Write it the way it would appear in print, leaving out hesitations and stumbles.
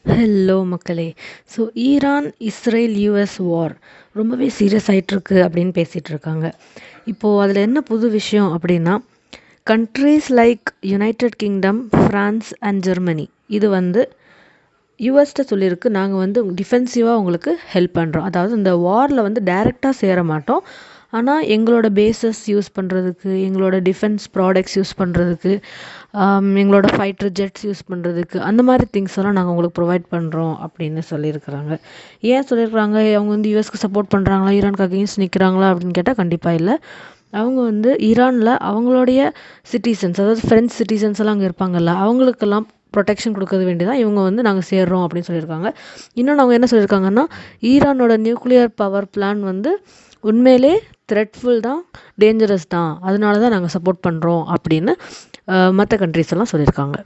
Hello மக்களே. So Iran Israel US வார் ரொம்பவே serious ஆகிட்டுருக்கு அப்படின்னு பேசிகிட்டு இருக்காங்க. இப்போது அதில் என்ன புது விஷயம் அப்படின்னா, countries like United kingdom, France and Germany இது யூஎஸ்கிட்ட சொல்லியிருக்கு, நாங்கள் டிஃபென்சிவாக உங்களுக்கு ஹெல்ப் பண்ணுறோம். அதாவது இந்த வாரில் டைரெக்டாக சேர மாட்டோம், ஆனால் எங்களோட பேசஸ் யூஸ் பண்ணுறதுக்கு, எங்களோட டிஃபென்ஸ் ப்ராடக்ட்ஸ் யூஸ் பண்ணுறதுக்கு, எங்களோட ஃபைட்டர் ஜெட்ஸ் யூஸ் பண்ணுறதுக்கு, அந்த மாதிரி திங்ஸ் எல்லாம் நாங்கள் உங்களுக்கு ப்ரொவைட் பண்ணுறோம் அப்படின்னு சொல்லியிருக்கிறாங்க. ஏன் சொல்லியிருக்கிறாங்க? அவங்க யூஎஸ்க்கு சப்போர்ட் பண்ணுறாங்களா, ஈரானுக்கு அகெயின்ஸ்ட் நிற்கிறாங்களா அப்படின்னு கேட்டால் கண்டிப்பாக இல்லை. அவங்க ஈரானில் அவங்களுடைய சிட்டிசன்ஸ், அதாவது ஃப்ரெண்ட்ஸ் சிட்டிசன்ஸ் எல்லாம் அங்கே இருப்பாங்கல்ல, அவங்களுக்கெல்லாம் ப்ரொடெக்ஷன் கொடுக்கறது வேண்டியதான் இவங்க நாங்கள் சேர்றோம் அப்படின்னு சொல்லியிருக்காங்க. இன்னொன்று அவங்க என்ன சொல்லியிருக்காங்கன்னா, ஈரானோட நியூக்ளியர் பவர் பிளான் உண்மையிலே த்ரெட்ஃபுல் தான், டேஞ்சரஸ் தான், அதனால தான் நாங்கள் சப்போர்ட் பண்ணுறோம் அப்படின்னு மற்ற கண்ட்ரிஸ் எல்லாம் சொல்லியிருக்காங்க.